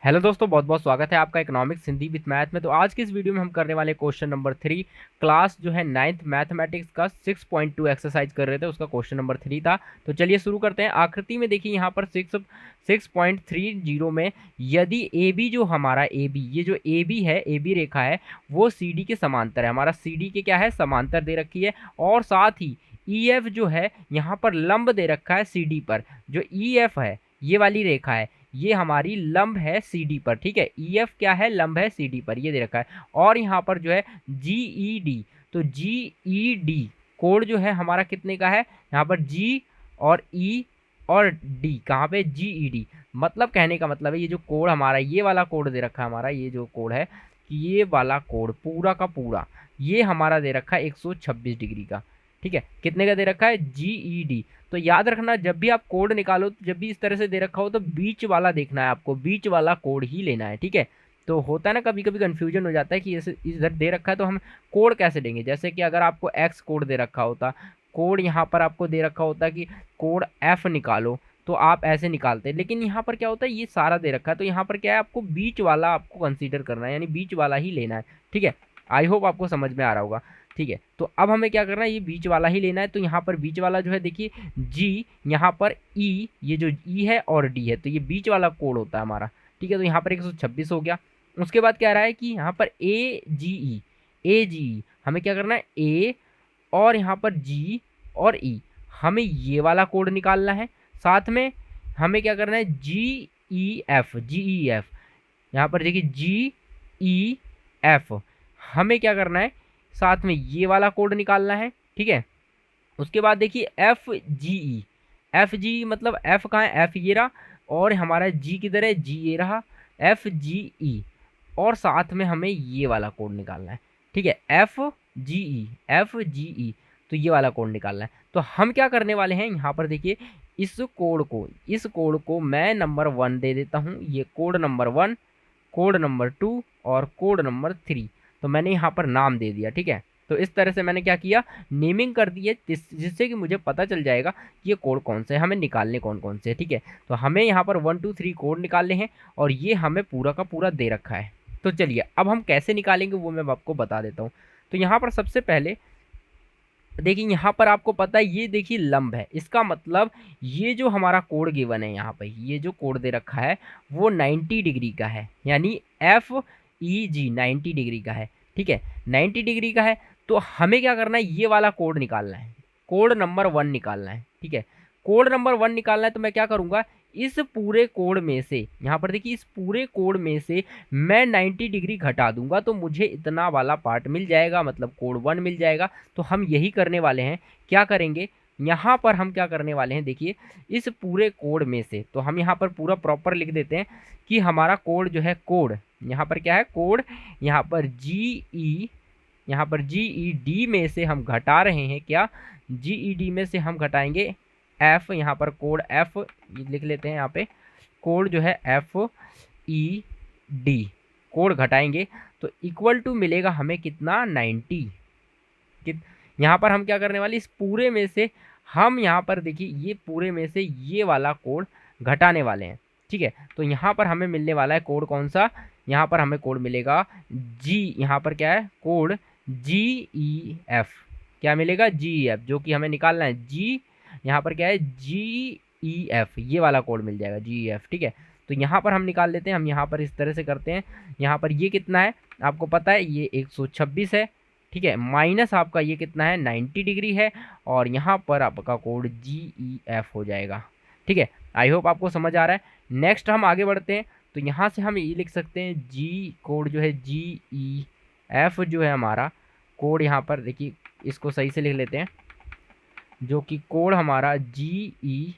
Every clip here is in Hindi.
हेलो दोस्तों, बहुत बहुत स्वागत है आपका इकोनॉमिक्स हिंदी विद मैथ में। तो आज की इस वीडियो में हम करने वाले क्वेश्चन नंबर 3 क्लास जो है 9th मैथमेटिक्स का 6.2 एक्सरसाइज कर रहे थे, उसका क्वेश्चन नंबर 3 था। तो चलिए शुरू करते हैं। आकृति में देखिए यहाँ पर 6.30 में यदि ए बी जो हमारा ए बी ये जो ए बी है, ए बी रेखा है वो सी डी के समांतर है। हमारा सी डी के क्या है, समांतर दे रखी है। और साथ ही ई एफ जो है यहाँ पर लंब दे रखा है सी डी पर। जो ई एफ है ये वाली रेखा है, ये हमारी लंब है सीडी पर। ठीक है, ई एफ क्या है, लंब है सीडी पर, ये दे रखा है। और यहाँ पर जो है जी डी, तो जी ई डी कोण जो है हमारा कितने का है, यहाँ पर जी और ई और डी कहाँ पे, जी ई डी। मतलब कहने का मतलब है ये जो कोण हमारा, ये वाला कोण दे रखा है हमारा, ये जो कोण है कि ये वाला कोण पूरा का पूरा ये हमारा दे रखा है 126 डिग्री का। ठीक है, कितने का दे रखा है, जी ई डी। तो याद रखना जब भी आप कोड निकालो, जब भी इस तरह से दे रखा हो तो बीच वाला देखना है आपको, बीच वाला कोड ही लेना है। ठीक है, तो होता है ना कभी कभी कंफ्यूजन हो जाता है कि इधर दे रखा है तो हम कोड कैसे देंगे। जैसे कि अगर आपको एक्स कोड दे रखा होता, कोड यहाँ पर आपको दे रखा होता कि कोड एफ निकालो, तो आप ऐसे निकालते। लेकिन यहाँ पर क्या होता है, ये सारा दे रखा है, तो यहाँ पर क्या है, आपको बीच वाला आपको कंसीडर करना है, यानी बीच वाला ही लेना है। ठीक है, आई होप आपको समझ में आ रहा होगा। ठीक है, तो अब हमें क्या करना है, ये बीच वाला ही लेना है। तो यहाँ पर बीच वाला जो है देखिए जी, यहाँ पर ई, ये जो ई है और डी है, तो ये बीच वाला कोड होता है हमारा। ठीक है, तो यहाँ पर 126 हो गया। उसके बाद क्या रहा है कि यहाँ पर ए जी ई, ए जी ई हमें क्या करना है, ए और यहाँ पर जी और ई, हमें ये वाला कोड निकालना है। साथ में हमें क्या करना है, जी E F, G E F, यहाँ पर देखिए जी ई एफ हमें क्या करना है, साथ में ये वाला कोड निकालना है। ठीक है, उसके बाद देखिए एफ जी ई, एफ जी मतलब एफ कहाँ है, एफ ये रहा, और हमारा जी किधर है, जी ये रहा, एफ जी ई। और साथ में हमें ये वाला कोड निकालना है। ठीक है, एफ जी ई, एफ जी ई, तो ये वाला कोड निकालना है। तो हम क्या करने वाले हैं, यहाँ पर देखिए इस कोड को मैं नंबर 1 दे देता हूँ। ये कोड नंबर 1, कोड नंबर 2 और कोड नंबर 3, तो मैंने यहाँ पर नाम दे दिया। ठीक है, तो इस तरह से मैंने क्या किया, नेमिंग कर दी है, जिससे कि मुझे पता चल जाएगा कि ये कोड कौन से हैं, हमें निकालने कौन कौन से। ठीक है, तो हमें यहाँ पर 1 2 3 कोड निकालने हैं और ये हमें पूरा का पूरा दे रखा है। तो चलिए अब हम कैसे निकालेंगे वो मैं आपको बता देता हूँ। तो यहाँ पर सबसे पहले देखिए, यहाँ पर आपको पता है ये देखिए लंब है, इसका मतलब ये जो हमारा कोड गिवन है, यहाँ पर ये जो कोड दे रखा है वो 90 डिग्री का है, यानी एफ ई जी 90 डिग्री का है। ठीक है, 90 डिग्री का है। तो हमें क्या करना है, ये वाला कोड निकालना है, कोड नंबर 1 निकालना है। ठीक है, कोड नंबर 1 निकालना है, तो मैं क्या करूँगा, इस पूरे कोड में से, यहाँ पर देखिए इस पूरे कोड में से मैं 90 डिग्री घटा दूंगा तो मुझे इतना वाला पार्ट मिल जाएगा, मतलब कोड 1 मिल जाएगा। तो हम यही करने वाले हैं। क्या करेंगे, यहाँ पर हम क्या करने वाले हैं, देखिए इस पूरे कोड में से, तो हम यहाँ पर पूरा प्रॉपर लिख देते हैं कि हमारा कोड जो है, कोड यहाँ पर क्या है, कोड यहाँ पर जी ई, यहाँ पर जी ई डी में से हम घटा रहे हैं, क्या, जी ई डी में से हम घटाएंगे एफ, यहाँ पर कोड एफ लिख लेते हैं, यहाँ पे कोड जो है एफ ई डी कोड घटाएंगे तो इक्वल टू मिलेगा हमें कितना, 90। यहाँ पर हम क्या करने वाले, इस पूरे में से हम यहाँ पर देखिए ये पूरे में से ये वाला कोड घटाने वाले हैं। ठीक है, तो यहाँ पर हमें मिलने वाला है कोड कौन सा, यहाँ पर हमें कोड मिलेगा जी, यहाँ पर क्या है, कोड जी ई एफ, क्या मिलेगा, जी ई एफ, जो कि हमें निकालना है जी, यहाँ पर क्या है, जी ई एफ, ये वाला कोड मिल जाएगा, जी ई एफ। ठीक है, तो यहाँ पर हम निकाल लेते हैं, हम यहाँ पर इस तरह से करते हैं। यहाँ पर ये कितना है आपको पता है, ये 126 है। ठीक है, माइनस आपका ये कितना है, 90 डिग्री है, और यहाँ पर आपका कोड जी ई एफ हो जाएगा। ठीक है, आई होप आपको समझ आ रहा है। नेक्स्ट हम आगे बढ़ते हैं, तो यहाँ से हम ये लिख सकते हैं जी, कोड जो है जी ई एफ जो है हमारा कोड, यहाँ पर देखिए इसको सही से लिख लेते हैं, जो कि कोड हमारा जी ई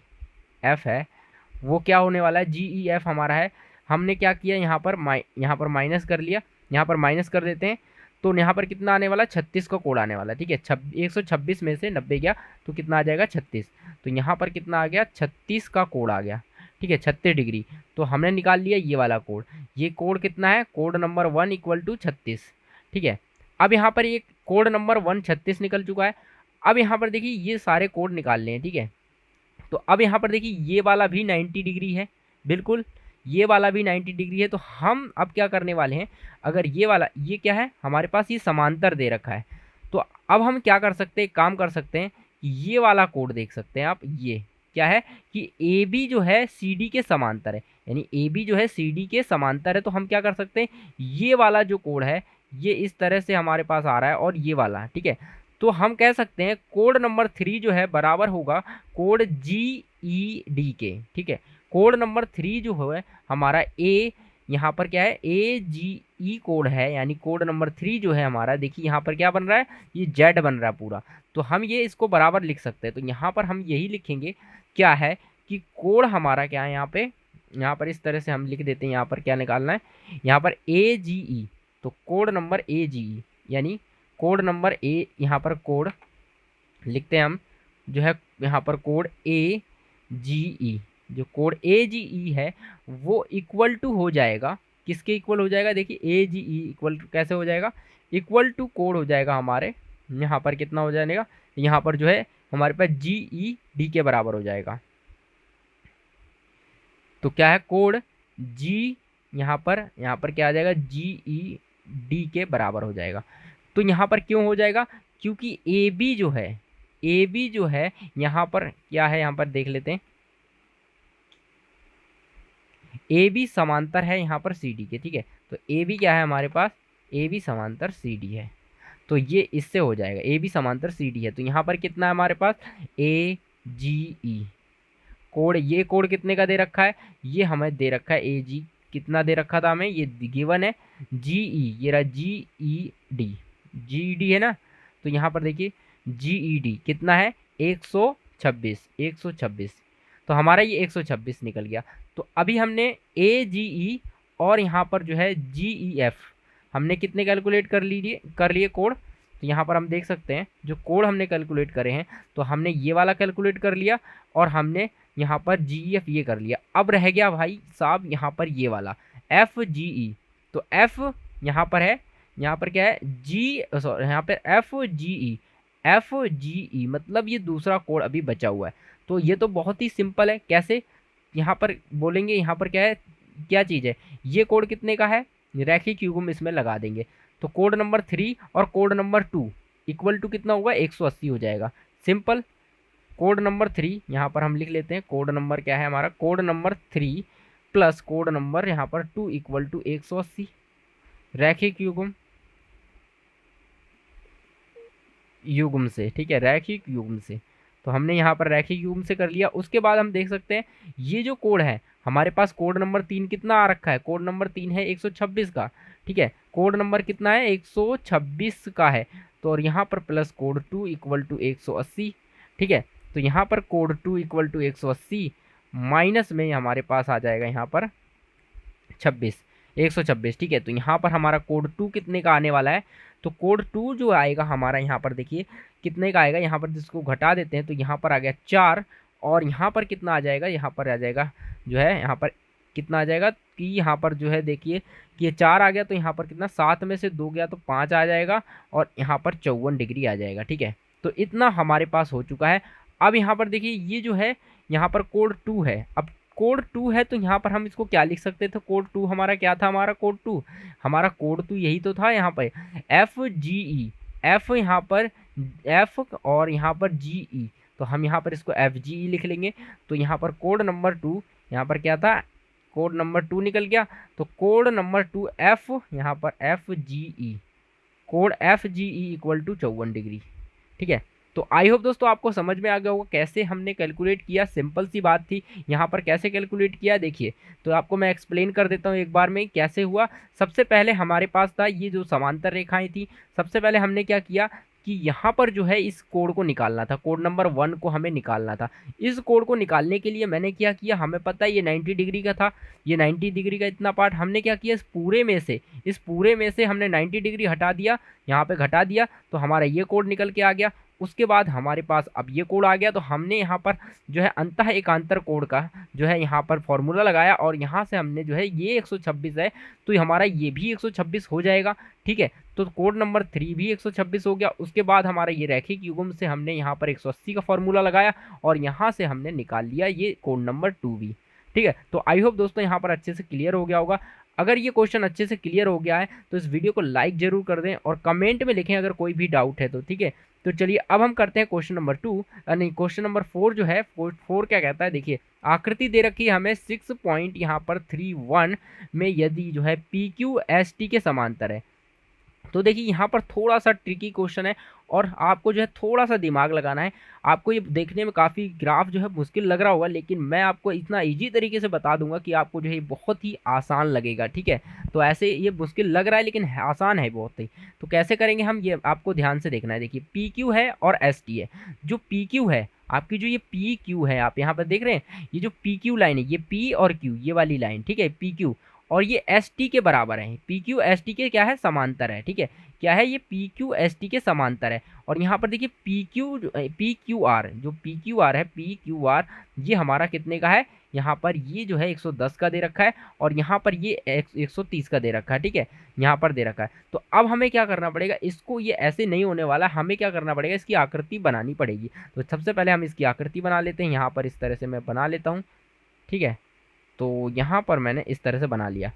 एफ है वो क्या होने वाला है, जी ई एफ हमारा है। हमने क्या किया, यहाँ पर माइनस कर लिया, यहाँ पर माइनस कर देते हैं, तो यहाँ पर कितना आने वाला, 36 का कोड आने वाला। ठीक है, 126 में से 90 गया तो कितना आ जाएगा, 36। तो यहाँ पर कितना आ गया, 36 का कोड आ गया। ठीक है, 36 डिग्री। तो हमने निकाल लिया ये वाला कोड। ये कोड कितना है, कोड नंबर 1 इक्वल टू 36। ठीक है, अब यहाँ पर ये कोड नंबर 1 36 निकल चुका है। अब यहाँ पर देखिए ये सारे कोड निकाल लें। ठीक है, तो अब यहाँ पर देखिए ये वाला भी 90 डिग्री है, बिल्कुल ये वाला भी 90 डिग्री है। तो हम अब क्या करने वाले हैं, अगर ये वाला, ये क्या है हमारे पास, ये समांतर दे रखा है, तो अब हम क्या कर सकते हैं, एक काम कर सकते हैं कि ये वाला कोड देख सकते हैं आप, ये क्या है कि ए बी जो है सी डी के समांतर है, यानी ए बी जो है सी डी के समांतर है। तो हम क्या कर सकते हैं, ये वाला जो कोड है ये इस तरह से हमारे पास आ रहा है और ये वाला, ठीक है। तो हम कह सकते हैं कोड नंबर 3 जो है बराबर होगा कोड जी ई डी के, ठीक है। कोड नंबर 3 जो है हमारा ए, यहाँ पर क्या है ए जी ई कोड है, यानी कोड नंबर 3 जो है हमारा, देखिए यहाँ पर क्या बन रहा है, ये जेड बन रहा है पूरा। तो हम ये इसको बराबर लिख सकते हैं। तो यहाँ पर हम यही लिखेंगे क्या है कि कोड हमारा क्या है, यहाँ पर इस तरह से हम लिख देते हैं, यहाँ पर क्या निकालना है, यहाँ पर ए जी ई, तो कोड नंबर ए जी ई, यानी कोड नंबर ए, यहाँ पर कोड लिखते हैं हम, जो है यहाँ पर कोड ए जी ई, जो कोड ए जी ई है वो इक्वल टू हो जाएगा, किसके इक्वल हो जाएगा, देखिए ए जी ई इक्वल टू कैसे हो जाएगा, इक्वल टू कोड हो जाएगा हमारे, यहाँ पर कितना हो जाएगा, यहाँ पर जो है हमारे पास जी ई डी के बराबर हो जाएगा। तो क्या है कोड जी, यहाँ पर क्या आ जाएगा, जी ई डी के बराबर हो जाएगा। तो यहाँ पर क्यों हो जाएगा, क्योंकि ए बी जो है, ए बी जो है यहाँ पर क्या है, यहाँ पर देख लेते हैं, ए बी समांतर है यहाँ पर सी डी के, ठीक है। तो ए बी क्या है हमारे पास, ए बी समांतर सी डी है, तो ये इससे हो जाएगा, ए बी समांतर सी डी है। तो यहाँ पर कितना है हमारे पास, ए जी ई कोड, ये कोड कितने का दे रखा है, ये हमें दे रखा है ए जी, कितना दे रखा था हमें, ये गिवन है जी ई, ये रहा जी ई डी, जी ई डी है ना। तो यहाँ पर देखिए जी ई डी कितना है, 126, 126, तो हमारा ये 126 निकल गया। तो अभी हमने ए जी ई और यहाँ पर जो है जी ई एफ हमने कितने कैलकुलेट कर लिए कोड। तो यहाँ पर हम देख सकते हैं जो कोड हमने कैलकुलेट करे हैं, तो हमने ये वाला कैलकुलेट कर लिया और हमने यहाँ पर जी ई एफ ये कर लिया। अब रह गया भाई साहब यहाँ पर ये वाला एफ जी ई, तो एफ यहाँ पर है, यहाँ पर क्या है जी, सॉरी यहाँ पर एफ जी ई, एफ जी ई मतलब ये दूसरा कोड अभी बचा हुआ है। तो ये तो बहुत ही सिंपल है, कैसे यहाँ पर बोलेंगे, यहाँ पर क्या है, क्या चीज़ है, ये कोड कितने का है, रैखिक युग्म इसमें लगा देंगे। तो कोड नंबर 3 और कोड नंबर 2 इक्वल टू कितना होगा, 180 हो जाएगा, सिंपल। कोड नंबर 3 यहाँ पर हम लिख लेते हैं, कोड नंबर क्या है हमारा, कोड नंबर 3 प्लस कोड नंबर यहाँ पर 2 इक्वल टू 180, रैखिक युग्म से, ठीक है, रैखिक युग्म से। तो हमने यहाँ पर रैखिक युग्म से कर लिया। उसके बाद हम देख सकते हैं ये जो कोड है हमारे पास, कोड नंबर 3 कितना आ रखा है, कोड नंबर 3 है 126 का, ठीक है। कोड नंबर कितना है, 126 का है। तो और यहाँ पर प्लस कोड 2 इक्वल टू 180, ठीक है। तो यहाँ पर कोड 2 इक्वल टू 180 माइनस में हमारे पास आ जाएगा यहाँ पर 126, ठीक है। तो यहाँ पर हमारा कोड 2 कितने का आने वाला है, तो कोड 2 जो आएगा हमारा यहाँ पर देखिए कितने का आएगा, यहाँ पर जिसको घटा देते हैं तो यहाँ पर आ गया 4, और यहाँ पर कितना आ जाएगा, यहाँ पर आ जाएगा जो है, यहाँ पर कितना आ जाएगा कि यहाँ पर जो है देखिए कि ये 4 आ गया, तो यहाँ पर कितना 7 में से 2 गया तो 5 आ जाएगा, और यहाँ पर 54 डिग्री आ जाएगा, ठीक है। तो इतना हमारे पास हो चुका है। अब यहाँ पर देखिए ये जो है यहाँ पर कोड 2 है, अब कोड 2 है तो यहाँ पर हम इसको क्या लिख सकते थे, कोड 2 हमारा क्या था, हमारा कोड 2, हमारा कोड 2 यही तो था, यहाँ पर एफ जी ई, एफ यहाँ पर एफ और यहाँ पर जी ई, तो हम यहाँ पर इसको एफ जी ई लिख लेंगे। तो यहाँ पर कोड नंबर 2 यहाँ पर क्या था, कोड नंबर 2 निकल गया, तो कोड नंबर 2 एफ यहाँ पर एफ जी ई, कोड F G E equal to 54 degree, ठीक है। तो आई होप दोस्तों आपको समझ में आ गया होगा कैसे हमने कैलकुलेट किया, सिंपल सी बात थी। यहाँ पर कैसे कैलकुलेट किया देखिए, तो आपको मैं एक्सप्लेन कर देता हूँ एक बार में कैसे हुआ। सबसे पहले हमारे पास था ये जो समांतर रेखाएं थी, सबसे पहले हमने क्या किया कि यहाँ पर जो है इस कोड को निकालना था, कोड नंबर 1 को हमें निकालना था। इस कोड को निकालने के लिए मैंने क्या किया, हमें पता है ये 90 डिग्री का था, ये 90 डिग्री का इतना पार्ट हमने क्या किया, इस पूरे में से हमने 90 डिग्री हटा दिया, यहाँ पे घटा दिया, तो हमारा ये कोड निकल के आ गया। उसके बाद हमारे पास अब ये कोड आ गया, तो हमने यहाँ पर जो है अंतः एकांतर कोड का जो है यहाँ पर फॉर्मूला लगाया, और यहाँ से हमने जो है ये 126 है तो हमारा ये भी 126 हो जाएगा, ठीक है। तो कोड नंबर 3 भी 126 हो गया। उसके बाद हमारा ये रैखिक युग्म से हमने यहाँ पर 180 का फॉर्मूला लगाया, और यहाँ से हमने निकाल लिया ये कोड नंबर 2 भी। ठीक है। तो आई होप दोस्तों यहाँ पर अच्छे से क्लियर हो गया होगा। अगर ये क्वेश्चन अच्छे से क्लियर हो गया है तो इस वीडियो को लाइक जरूर कर दें और कमेंट में लिखें अगर कोई भी डाउट है तो, ठीक है। तो चलिए अब हम करते हैं क्वेश्चन नंबर 2, नहीं क्वेश्चन नंबर 4 जो है, 4 क्या कहता है, देखिए आकृति दे रखी है हमें 6 पॉइंट यहाँ पर 31 में यदि जो है पी क्यू एस टी के समांतर है। तो देखिए यहाँ पर थोड़ा सा ट्रिकी क्वेश्चन है और आपको जो है थोड़ा सा दिमाग लगाना है। आपको ये देखने में काफ़ी ग्राफ जो है मुश्किल लग रहा होगा, लेकिन मैं आपको इतना इजी तरीके से बता दूंगा कि आपको जो है बहुत ही आसान लगेगा, ठीक है। तो ऐसे ये मुश्किल लग रहा है लेकिन आसान है बहुत ही। तो कैसे करेंगे हम, ये आपको ध्यान से देखना है। देखिए पी क्यू है और एस टी है। जो पी क्यू है आपकी, जो ये पी क्यू है आप यहाँ पर देख रहे हैं, ये जो पी क्यू लाइन है, ये पी और क्यू ये वाली लाइन, ठीक है, पी क्यू, और ये एस टी के बराबर है। पी क्यू एस टी के क्या है, समांतर है, ठीक है। क्या है, ये पी क्यू एस टी के समांतर है। और यहाँ पर देखिए पी क्यू आर, जो पी क्यू आर है, पी क्यू आर ये हमारा कितने का है, यहाँ पर ये जो है 110 का दे रखा है और यहाँ पर ये 130 का दे रखा है, ठीक है, यहाँ पर दे रखा है। तो अब हमें क्या करना पड़ेगा, इसको, ये ऐसे नहीं होने वाला, हमें क्या करना पड़ेगा, इसकी आकृति बनानी पड़ेगी। तो सबसे पहले हम इसकी आकृति बना लेते हैं। यहाँ पर इस तरह से मैं बना लेता हूँ, ठीक है। तो यहाँ पर मैंने इस तरह से बना लिया,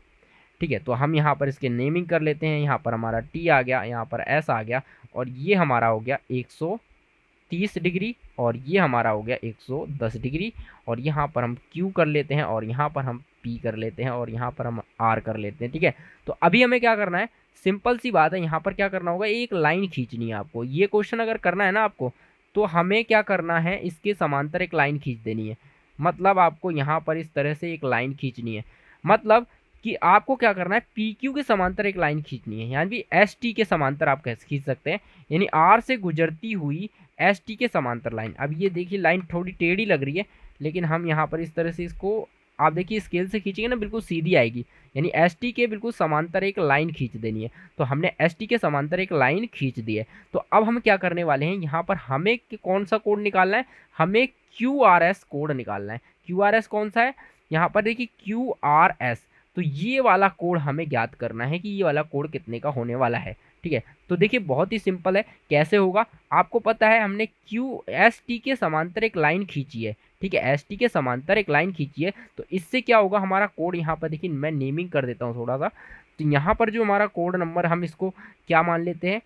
ठीक है। तो हम यहाँ पर इसके नेमिंग कर लेते हैं। यहाँ पर हमारा टी आ गया, यहाँ पर एस आ गया और ये हमारा हो गया 130 डिग्री और ये हमारा हो गया 110 डिग्री और यहाँ पर हम क्यू कर लेते हैं और यहाँ पर हम पी कर लेते हैं और यहाँ पर हम आर कर लेते हैं, ठीक है। तो अभी हमें क्या करना है, सिंपल सी बात है, यहाँ पर क्या करना होगा, एक लाइन खींचनी है आपको। ये क्वेश्चन अगर करना है ना आपको, तो हमें क्या करना है, इसके समांतर एक लाइन खींच देनी है। मतलब आपको यहाँ पर इस तरह से एक लाइन खींचनी है, मतलब कि आपको क्या करना है, पी क्यू के समांतर एक लाइन खींचनी है, यानी एस टी के समांतर आप कैसे खींच सकते हैं, यानी आर से गुजरती हुई एस टी के समांतर लाइन। अब ये देखिए लाइन थोड़ी टेढ़ी लग रही है, लेकिन हम यहाँ पर इस तरह से इसको, आप देखिए स्केल से खींचेंगे ना बिल्कुल सीधी आएगी, यानी एस टी के बिल्कुल समांतर एक लाइन खींच देनी है। तो हमने एस टी के समांतर एक लाइन खींच दी है। तो अब हम क्या करने वाले हैं, यहाँ पर हमें कौन सा कोड निकालना है, हमें क्यू आर एस कोड निकालना है। क्यू आर एस कौन सा है, यहाँ पर देखिए क्यू आर एस, तो ये वाला कोड हमें ज्ञात करना है कि ये वाला कोड कितने का होने वाला है, ठीक है। तो देखिए बहुत ही सिंपल है, कैसे होगा आपको पता है, हमने क्यू एस टी के समांतर एक लाइन खींची है, ठीक है, एस टी के समांतर एक लाइन खींची है। तो इससे क्या होगा, हमारा कोड यहाँ पर देखिए, मैं नेमिंग कर देता हूँ थोड़ा सा। तो यहाँ पर जो हमारा कोड नंबर, हम इसको क्या मान लेते हैं,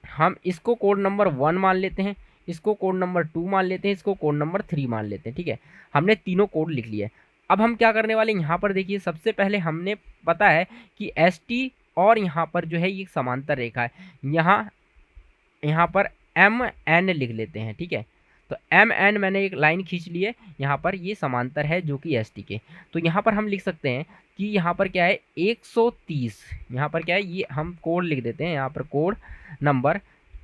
हम इसको कोड नंबर 1 मान लेते हैं, इसको कोड नंबर 2 मान लेते हैं, इसको कोड नंबर 3 मान लेते हैं, ठीक है। हमने तीनों कोड लिख लिए। अब हम क्या करने वाले हैं, यहाँ पर देखिए सबसे पहले हमने पता है कि एस टी और यहाँ पर जो है ये समांतर रेखा है, यहाँ पर एम एन लिख लेते हैं, ठीक है। तो एम एन मैंने एक लाइन खींच ली है, यहाँ पर ये समांतर है जो कि एस टी के। तो यहाँ पर हम लिख सकते हैं कि यहाँ पर क्या है 130, यहाँ पर क्या है, ये हम कोड लिख देते हैं, यहाँ पर कोड नंबर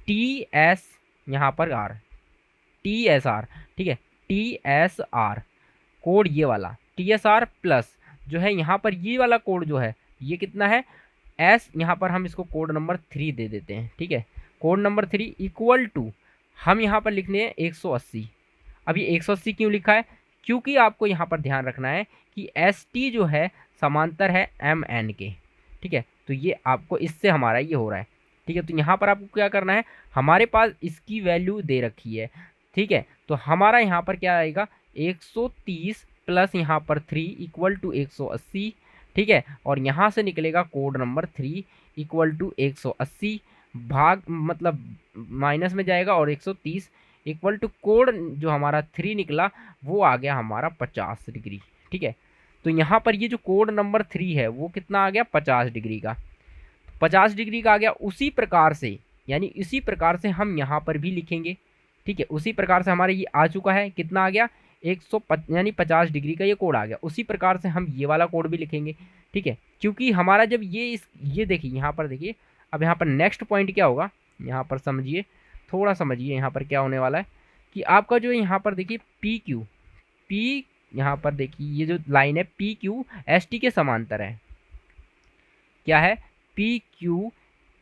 टी एस, यहाँ पर आर, टी एस आर, ठीक है, टी एस आर कोड ये वाला टी एस आर प्लस जो है यहाँ पर ये वाला कोड जो है ये कितना है एस, यहाँ पर हम इसको कोड नंबर 3 दे देते हैं, ठीक है। कोड नंबर 3 इक्वल टू हम यहाँ पर लिखने हैं 180। अब ये 180 क्यों लिखा है, क्योंकि आपको यहाँ पर ध्यान रखना है कि एस टी जो है समांतर है एम एन के, ठीक है। तो ये आपको इससे हमारा ये हो रहा है, ठीक है। तो यहाँ पर आपको क्या करना है, हमारे पास इसकी वैल्यू दे रखी है, ठीक है। तो हमारा यहाँ पर क्या आएगा 130 प्लस यहाँ पर 3 इक्वल टू 180, ठीक है। और यहाँ से निकलेगा कोड नंबर 3 इक्वल टू 180 भाग, मतलब माइनस में जाएगा, और 130 इक्वल टू कोड जो हमारा 3 निकला वो आ गया हमारा 50 डिग्री, ठीक है। तो यहाँ पर ये जो कोड नंबर 3 है वो कितना आ गया 50 डिग्री का, 50 डिग्री का आ गया। उसी प्रकार से, यानी इसी प्रकार से हम यहाँ पर भी लिखेंगे, ठीक है। उसी प्रकार से हमारे ये आ चुका है, कितना आ गया 150, यानी 50 डिग्री का ये कोड आ गया। उसी प्रकार से हम ये वाला कोड भी लिखेंगे, ठीक है। क्योंकि हमारा जब ये देखिए यहाँ पर देखिए, अब यहाँ पर नेक्स्ट पॉइंट क्या होगा, यहाँ पर समझिए, थोड़ा समझिए यहाँ पर क्या होने वाला है कि आपका जो यहाँ पर देखिए पी यहाँ पर देखिए ये जो लाइन है पी क्यू एस टी के समांतर है, क्या है पी क्यू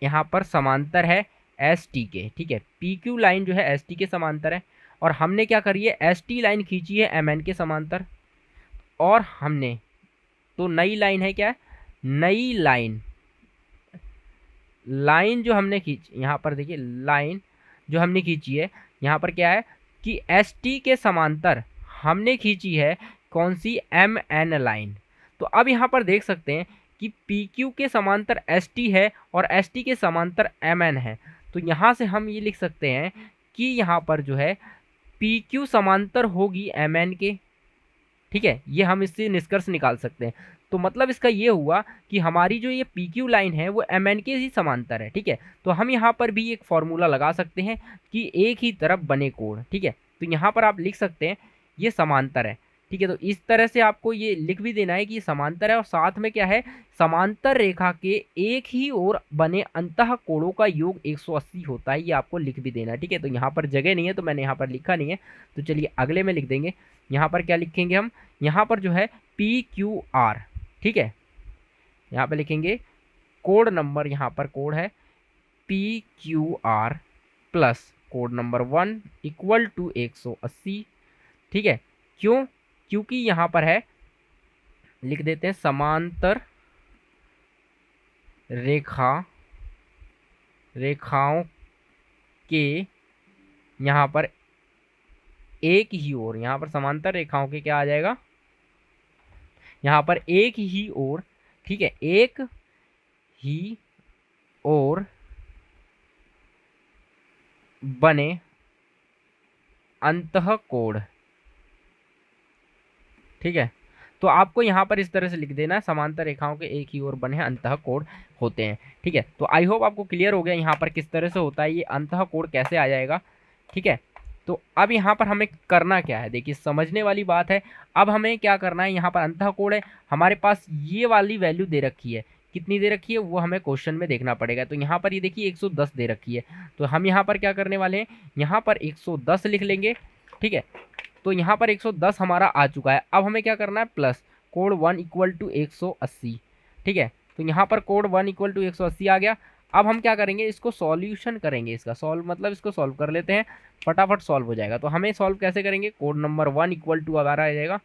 यहाँ पर समांतर है एस टी के, ठीक है। पी क्यू लाइन जो है एस टी के समांतर है और हमने क्या करी है एस टी लाइन खींची है एम एन के समांतर, और हमने तो नई लाइन है, क्या है नई लाइन जो हमने खींची, यहाँ पर देखिए लाइन जो हमने खींची है यहाँ पर क्या है कि एस टी के समांतर हमने खींची है कौन सी, एम एन लाइन। तो अब यहाँ पर देख सकते हैं कि पी क्यू के समांतर एस टी है और एस टी के समांतर एम एन है। तो यहाँ से हम ये लिख सकते हैं कि यहाँ पर जो है पी क्यू समांतर होगी एम एन के, ठीक है, ये हम इससे निष्कर्ष निकाल सकते हैं। तो मतलब इसका ये हुआ कि हमारी जो ये पी क्यू लाइन है वो एम एन के ही समांतर है, ठीक है। तो हम यहाँ पर भी एक फॉर्मूला लगा सकते हैं कि एक ही तरफ बने कोण, ठीक है। तो यहाँ पर आप लिख सकते हैं ये समांतर है, ठीक है। तो इस तरह से आपको ये लिख भी देना है कि ये समांतर है और साथ में क्या है, समांतर रेखा के एक ही ओर बने अंतः कोणों का योग 180 होता है, ये आपको लिख भी देना है, ठीक है। तो यहाँ पर जगह नहीं है तो मैंने यहाँ पर लिखा नहीं है, तो चलिए अगले में लिख देंगे। यहाँ पर क्या लिखेंगे हम, यहाँ पर जो है पी क्यू आर, ठीक है, यहाँ पे लिखेंगे कोड नंबर, यहाँ पर कोड है पी क्यू आर प्लस कोड नंबर 1 इक्वल टू 180, ठीक है। क्यों, क्योंकि यहाँ पर है, लिख देते हैं समांतर रेखाओं के यहाँ पर एक ही ओर, यहाँ पर समांतर रेखाओं के क्या आ जाएगा, यहाँ पर एक ही ओर, ठीक है, एक ही ओर बने अंतःकोण, ठीक है। तो आपको यहाँ पर इस तरह से लिख देना है, समांतर रेखाओं के एक ही ओर बने अंतःकोण होते हैं, ठीक है। तो आई होप आपको क्लियर हो गया यहाँ पर किस तरह से होता है, ये अंतःकोण कैसे आ जाएगा, ठीक है। तो अब यहाँ पर हमें करना क्या है, देखिए समझने वाली बात है। अब हमें क्या करना है, यहाँ पर अंतःकोण है, हमारे पास ये वाली वैल्यू दे रखी है, कितनी दे रखी है वो हमें क्वेश्चन में देखना पड़ेगा। तो यहाँ पर ये देखिए 110 दे रखी है, तो हम यहाँ पर क्या करने वाले हैं, यहाँ पर 110 लिख लेंगे, ठीक है। तो यहाँ पर 110 हमारा आ चुका है। अब हमें क्या करना है, प्लस कोड 1 इक्वल टू 180, ठीक है। तो यहाँ पर कोड 1 इक्वल टू 180 आ गया। अब हम क्या करेंगे, इसको सॉल्यूशन करेंगे, इसका सॉल्व मतलब इसको सॉल्व कर लेते हैं, फटाफट सॉल्व हो जाएगा। तो हमें सॉल्व कैसे करेंगे, कोड नंबर 1 इक्वल टू हमारा आ जाएगा,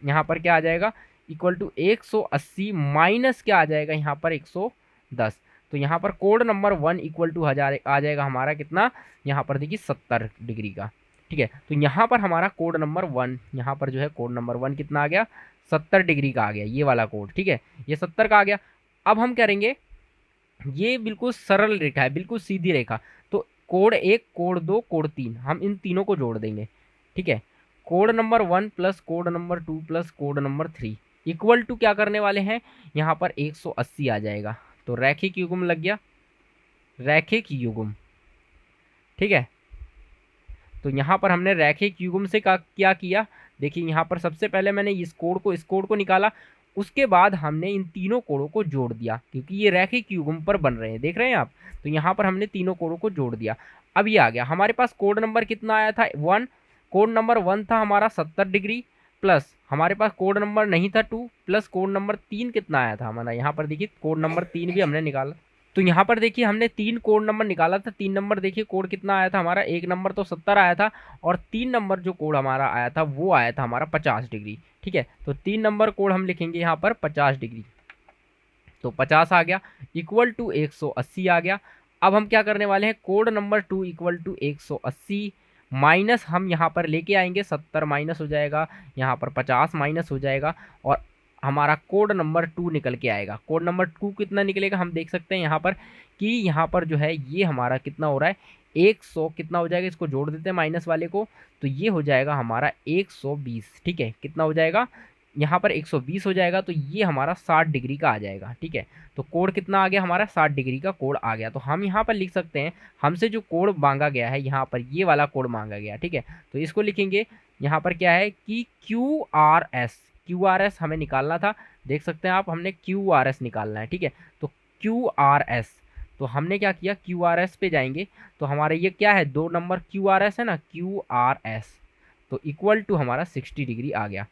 यहाँ पर क्या आ जाएगा, इक्वल टू 180 माइनस क्या आ जाएगा, यहाँ पर 110। तो यहाँ पर कोड नंबर 1 इक्वल टू आ जाएगा हमारा कितना, यहाँ पर देखिए 70 डिग्री का, ठीक है। तो यहाँ पर हमारा कोड नंबर 1, यहाँ पर जो है कोड नंबर 1 कितना आ गया, 70 डिग्री का आ गया, ये वाला कोड, ठीक है, ये 70 का आ गया। अब हम करेंगे, ये बिल्कुल सरल रेखा है, बिल्कुल सीधी रेखा, तो कोड 1, कोड 2, कोड 3, हम इन तीनों को जोड़ देंगे, ठीक है। कोड नंबर 1 प्लस कोड नंबर 2 प्लस कोड नंबर 3 इक्वल टू क्या करने वाले हैं, यहाँ पर 180 आ जाएगा। तो रैखिक युग्म लग गया, रैखिक युग्म, ठीक है। तो यहाँ पर हमने रैखिक युग्म से क्या किया, देखिए यहाँ पर सबसे पहले मैंने इस कोड को निकाला, उसके बाद हमने इन तीनों कोड़ों को जोड़ दिया, क्योंकि ये रैखिक युग्म पर बन रहे हैं, देख रहे हैं आप। तो यहाँ पर हमने तीनों कोड़ों को जोड़ दिया। अब ये आ गया हमारे पास कोड नंबर कितना आया था, 1, कोड नंबर 1 था हमारा 70 डिग्री, प्लस हमारे पास कोड नंबर नहीं था 2, प्लस कोड नंबर 3 कितना आया था हमारा, यहाँ पर देखिए कोड नंबर 3 भी हमने निकाला। तो यहाँ पर देखिए हमने 3 कोड नंबर निकाला था, 3 नंबर देखिए कोड कितना आया था हमारा, 1 नंबर तो 70 आया था और 3 नंबर जो कोड हमारा आया था वो आया था हमारा 50 डिग्री, ठीक है। तो 3 नंबर कोड हम लिखेंगे यहाँ पर 50 डिग्री, तो 50 आ गया, इक्वल टू 180 आ गया। अब हम क्या करने वाले हैं, कोड नंबर 2 इक्वल टू 180 माइनस हम यहाँ पर लेके आएंगे, 70 माइनस हो जाएगा, यहाँ पर 50 माइनस हो जाएगा और हमारा कोड नंबर 2 निकल के आएगा। कोड नंबर 2 कितना निकलेगा, हम देख सकते हैं यहाँ पर कि यहाँ पर जो है ये हमारा कितना हो रहा है, 100 कितना हो जाएगा, इसको जोड़ देते हैं माइनस वाले को, तो ये हो जाएगा हमारा 120, ठीक है। कितना हो जाएगा, यहाँ पर 120 हो जाएगा, तो ये हमारा 60 डिग्री का आ जाएगा, ठीक है। तो कोड कितना आ गया हमारा, 60 डिग्री का कोड आ गया। तो हम यहाँ पर लिख सकते हैं, हमसे जो कोड मांगा गया है यहाँ पर ये वाला कोड मांगा गया, ठीक है। तो इसको लिखेंगे, यहाँ पर क्या है कि QRS हमें निकालना था, देख सकते हैं आप, हमने QRS निकालना है, ठीक है। तो QRS, तो हमने क्या किया, QRS पे जाएंगे, तो हमारे ये क्या है, 2 नंबर QRS है ना, QRS, तो इक्वल टू हमारा 60 डिग्री आ गया।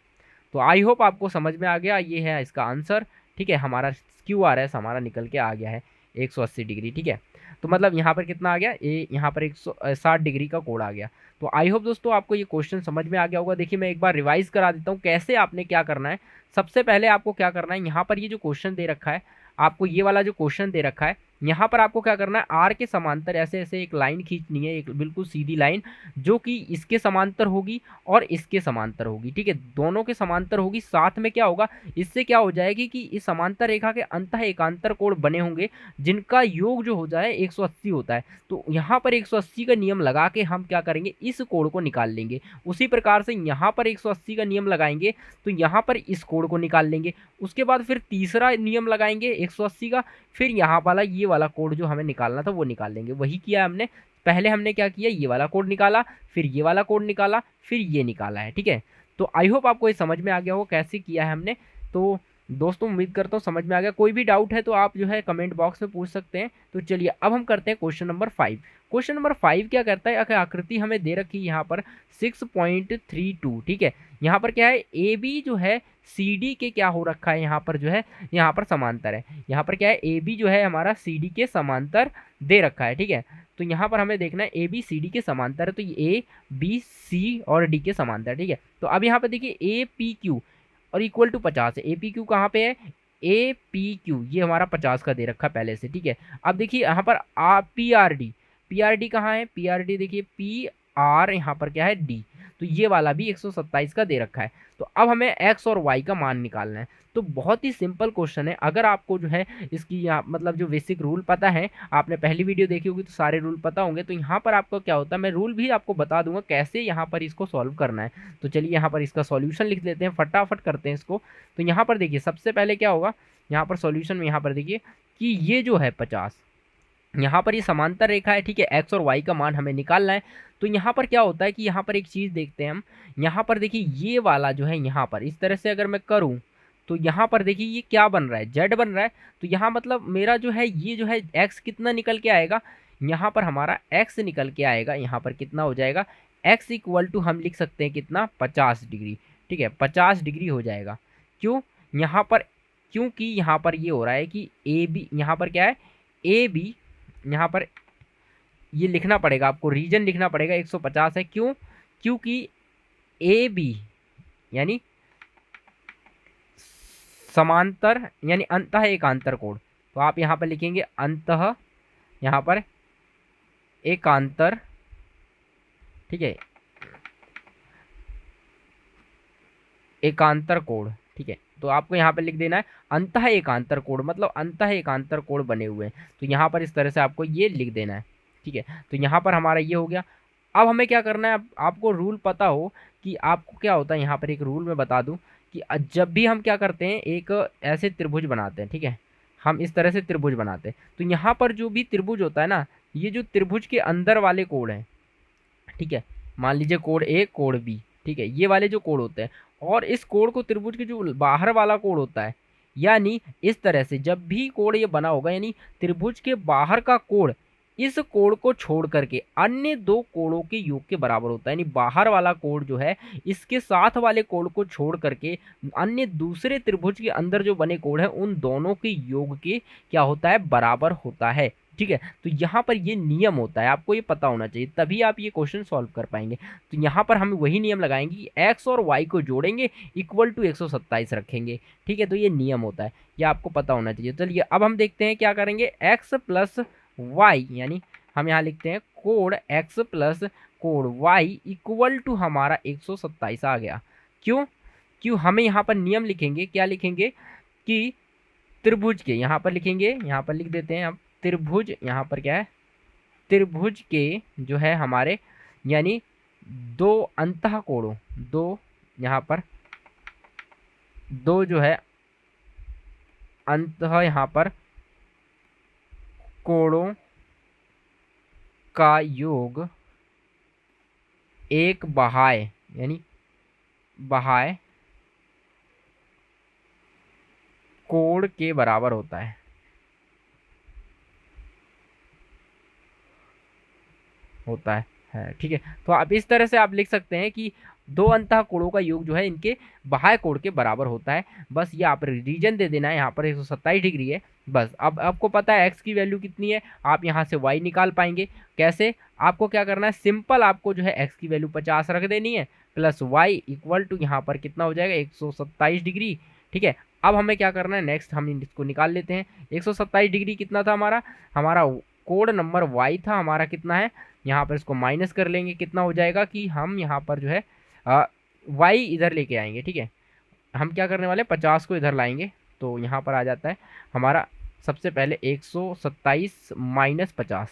तो आई होप आपको समझ में आ गया, ये है इसका आंसर, ठीक है। हमारा QRS हमारा निकल के आ गया है 180 डिग्री, ठीक है। तो मतलब यहाँ पर कितना आ गया, यहाँ पर 160 डिग्री का कोड आ गया। तो आई होप दोस्तों आपको ये क्वेश्चन समझ में आ गया होगा। देखिए मैं एक बार रिवाइज करा देता हूँ कैसे आपने क्या करना है। सबसे पहले आपको क्या करना है, यहाँ पर ये जो क्वेश्चन दे रखा है, आपको ये वाला जो क्वेश्चन दे रखा है, यहाँ पर आपको क्या करना है, आर के समांतर ऐसे ऐसे एक लाइन खींचनी है, एक बिल्कुल सीधी लाइन जो कि इसके समांतर होगी और इसके समांतर होगी। ठीक है, दोनों के समांतर होगी। साथ में क्या होगा, इससे क्या हो जाएगी कि इस समांतर रेखा के अंतः एकांतर कोण बने होंगे जिनका योग जो हो जाए 180 होता है। तो यहाँ पर 180 का नियम लगा के हम क्या करेंगे, इस कोण को निकाल लेंगे। उसी प्रकार से यहाँ पर 180 का नियम लगाएंगे तो यहाँ पर इस कोण को निकाल लेंगे। उसके बाद फिर तीसरा नियम लगाएंगे 180 का, फिर यहाँ वाला ये वाला कोण जो हमें निकालना था वो निकाल लेंगे। वही किया हमने, पहले हमने क्या किया, ये वाला कोण निकाला, फिर ये वाला कोण निकाला, फिर ये निकाला है। ठीक है, तो आई होप आपको ये समझ में आ गया हो कैसे किया है हमने। तो दोस्तों उम्मीद करता हूँ समझ में आ गया। कोई भी डाउट है तो आप जो है कमेंट बॉक्स में पूछ सकते हैं। तो चलिए अब हम करते हैं क्वेश्चन नंबर 5। क्वेश्चन नंबर 5 क्या करता है, आकृति हमें दे रखी है यहाँ पर 6.32। ठीक है, यहाँ पर क्या है, ए बी जो है सी डी के क्या हो रखा है, यहाँ पर जो है यहाँ पर समांतर है। यहाँ पर क्या है, ए बी जो है हमारा सी डी के समांतर दे रखा है। ठीक है, तो यहाँ पर हमें देखना है ए बी सी डी के समांतर है, तो ये ए बी सी और डी के समांतर। ठीक है, तो अब यहाँ पर देखिए ए पी क्यू और इक्वल टू 50 है। ए पी क्यू कहाँ पे है, ए पी क्यू ये हमारा 50 का दे रखा पहले से। ठीक है, अब देखिए यहाँ पर पी आर डी कहाँ है, पी आर डी देखिए पी आर यहाँ पर क्या है डी, तो ये वाला भी 127 का दे रखा है। तो अब हमें एक्स और वाई का मान निकालना है। तो बहुत ही सिंपल क्वेश्चन है। अगर आपको जो है इसकी मतलब जो बेसिक रूल पता है, आपने पहली वीडियो देखी होगी तो सारे रूल पता होंगे। तो यहाँ पर आपको क्या होता है, मैं रूल भी आपको बता दूंगा कैसे यहाँ पर इसको सॉल्व करना है। तो चलिए यहाँ पर इसका सॉल्यूशन लिख लेते हैं, फटाफट करते हैं इसको। तो यहाँ पर देखिए सबसे पहले क्या होगा, यहाँ पर सॉल्यूशन में यहाँ पर देखिए कि ये जो है 50, यहाँ पर ये समांतर रेखा है। ठीक है, एक्स और वाई का मान हमें निकालना है। तो यहाँ पर क्या होता है कि यहाँ पर एक चीज़ देखते हैं हम, यहाँ पर देखिए ये वाला जो है यहाँ पर इस तरह से अगर मैं करूँ तो यहाँ पर देखिए ये क्या बन रहा है, जेड बन रहा है। तो यहाँ मतलब मेरा जो है ये जो है एक्स कितना निकल के आएगा, यहाँ पर हमारा एक्स निकल के आएगा, यहाँ पर कितना हो जाएगा, एक्स इक्वल टू हम लिख सकते हैं कितना, 50 डिग्री। ठीक है, 50 डिग्री हो जाएगा। क्यों, यहाँ पर क्योंकि यहाँ पर ये हो रहा है कि ए बी, यहाँ पर क्या है ए बी, यहाँ पर ये लिखना पड़ेगा आपको, रीजन लिखना पड़ेगा 150 है। क्यों, क्योंकि ए बी यानी समांतर यानी अंतः एकांतर कोण। तो आप यहाँ पर लिखेंगे अंतः, यहाँ पर एकांतर। ठीक है, एकांतर कोण। ठीक है, तो आपको यहाँ पे लिख देना है अंतः एकांतर कोण, मतलब अंतः एकांतर कोण बने हुए हैं। तो यहाँ पर इस तरह से आपको ये लिख देना है। ठीक है, तो यहाँ पर हमारा ये हो गया। अब हमें क्या करना है, आपको रूल पता हो कि आपको क्या होता है, यहाँ पर एक रूल मैं बता दूँ कि जब भी हम क्या करते हैं, एक ऐसे त्रिभुज बनाते हैं। ठीक है, हम इस तरह से त्रिभुज बनाते हैं। तो यहाँ पर जो भी त्रिभुज होता है ना, ये जो त्रिभुज के अंदर वाले कोण हैं, ठीक है, मान लीजिए कोण ए कोण बी, ठीक है, ये वाले जो कोण होते हैं, और इस कोण को त्रिभुज के जो बाहर वाला कोण होता है, यानी इस तरह से जब भी कोण ये बना होगा, यानी त्रिभुज के बाहर का कोण इस कोण को छोड़ करके अन्य दो कोणों के योग के बराबर होता है। यानी बाहर वाला कोण जो है इसके साथ वाले कोण को छोड़ करके अन्य दूसरे त्रिभुज के अंदर जो बने कोण है उन दोनों के योग के क्या होता है, बराबर होता है। ठीक है, तो यहाँ पर ये नियम होता है, आपको ये पता होना चाहिए, तभी आप ये क्वेश्चन सॉल्व कर पाएंगे। तो यहाँ पर हम वही नियम लगाएंगे कि एक्स और वाई को जोड़ेंगे इक्वल टू 127 रखेंगे। ठीक है, तो ये नियम होता है, ये आपको पता होना चाहिए। चलिए अब हम देखते हैं क्या करेंगे, एक्स प्लस वाई, यानी हम यहाँ लिखते हैं कोण एक्स प्लस कोण वाई इक्वल टू हमारा 127 आ गया। क्यों, क्यों हमें यहाँ पर नियम लिखेंगे, क्या लिखेंगे कि त्रिभुज के, यहाँ पर लिखेंगे, यहाँ पर लिख देते हैं अब त्रिभुज, यहाँ पर क्या है, त्रिभुज के जो है हमारे यानी दो अंतः कोणों, दो यहाँ पर दो जो है अंतः यहाँ पर कोणों का योग एक बाह्य यानी बाह्य कोण के बराबर होता है। ठीक है, तो आप इस तरह से आप लिख सकते हैं कि दो अंतः कोणों का योग जो है इनके बाह्य कोण के बराबर होता है। बस ये आप रीजन दे देना है, यहाँ पर 127 डिग्री है। बस अब आपको पता है एक्स की वैल्यू कितनी है, आप यहाँ से वाई निकाल पाएंगे। कैसे, आपको क्या करना है, सिंपल आपको जो है एक्स की वैल्यू 50 रख देनी है, प्लस वाई इक्वल टू यहाँ पर कितना हो जाएगा 127 डिग्री। ठीक है, अब हमें क्या करना है, नेक्स्ट हम इसको निकाल लेते हैं। 127 डिग्री कितना था हमारा, हमारा कोड नंबर वाई था, हमारा कितना है, यहाँ पर इसको माइनस कर लेंगे, कितना हो जाएगा कि हम यहाँ पर जो है वाई इधर लेके आएंगे, ठीक है। हम क्या करने वाले, 50 को इधर लाएंगे, तो यहाँ पर आ जाता है हमारा सबसे पहले 127 माइनस 50,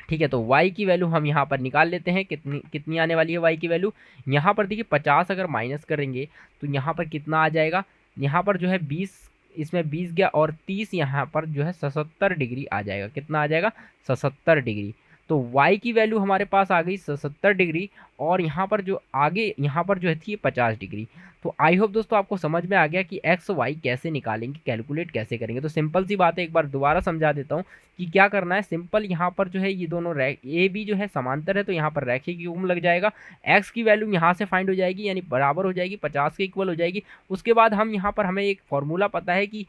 ठीक है। तो y की वैल्यू हम यहाँ पर निकाल लेते हैं, कितनी कितनी आने वाली है y की वैल्यू। यहाँ पर देखिए 50 अगर माइनस करेंगे तो यहाँ पर कितना आ जाएगा, यहाँ पर जो है 20, इसमें 20 गया और 30 यहाँ पर जो है 77 डिग्री आ जाएगा, कितना आ जाएगा 77 डिग्री। तो y की वैल्यू हमारे पास आ गई 77 डिग्री, और यहाँ पर जो आगे यहाँ पर जो है थी 50 डिग्री। तो आई होप दोस्तों आपको समझ में आ गया कि एक्स वाई कैसे निकालेंगे, कैलकुलेट कैसे करेंगे। तो सिंपल सी बात है, एक बार दोबारा समझा देता हूँ कि क्या करना है। सिंपल यहाँ पर जो है ये दोनों ए बी जो है समांतर है, तो यहाँ पर रेखीय युग्म लग जाएगा। एक्स की वैल्यू यहाँ से फाइंड हो जाएगी, यानी बराबर हो जाएगी 50 के इक्वल हो जाएगी। उसके बाद हम यहाँ पर हमें एक फॉर्मूला पता है कि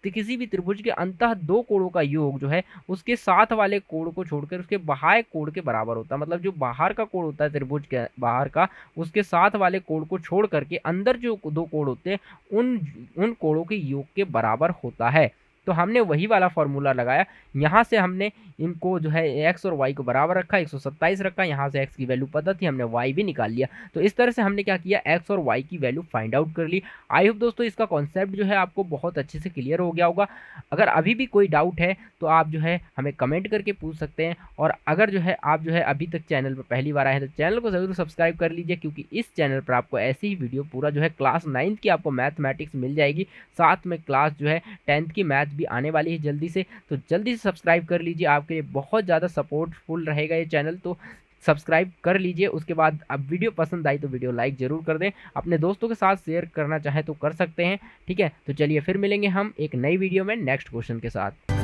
किसी भी त्रिभुज के अंतः दो कोणों का योग जो है उसके साथ वाले कोण को छोड़कर उसके बाह्य कोण के बराबर होता है। मतलब जो बाहर का कोण होता है त्रिभुज के बाहर का, उसके साथ वाले कोण को छोड़ करके अंदर जो दो कोण होते हैं उन कोणों के योग के बराबर होता है। तो हमने वही वाला फॉर्मूला लगाया, यहाँ से हमने इनको जो है x और y को बराबर रखा, 127 रखा, यहाँ से x की वैल्यू पता थी, हमने y भी निकाल लिया। तो इस तरह से हमने क्या किया, x और y की वैल्यू फाइंड आउट कर ली। आई होप दोस्तों इसका कॉन्सेप्ट जो है आपको बहुत अच्छे से क्लियर हो गया होगा। अगर अभी भी कोई डाउट है तो आप जो है हमें कमेंट करके पूछ सकते हैं, और अगर जो है आप जो है अभी तक चैनल पर पहली बार आए हैं तो चैनल को ज़रूर सब्सक्राइब कर लीजिए, क्योंकि इस चैनल पर आपको ऐसी ही वीडियो पूरा जो है क्लास 9th की आपको मैथमेटिक्स मिल जाएगी, साथ में क्लास जो है 10th की मैथ भी आने वाली है जल्दी से। तो जल्दी से सब्सक्राइब कर लीजिए, आपके लिए बहुत ज़्यादा सपोर्टफुल रहेगा ये चैनल, तो सब्सक्राइब कर लीजिए। उसके बाद अब वीडियो पसंद आई तो वीडियो लाइक ज़रूर कर दें, अपने दोस्तों के साथ शेयर करना चाहें तो कर सकते हैं, ठीक है। तो चलिए फिर मिलेंगे हम एक नई वीडियो में नेक्स्ट क्वेश्चन के साथ।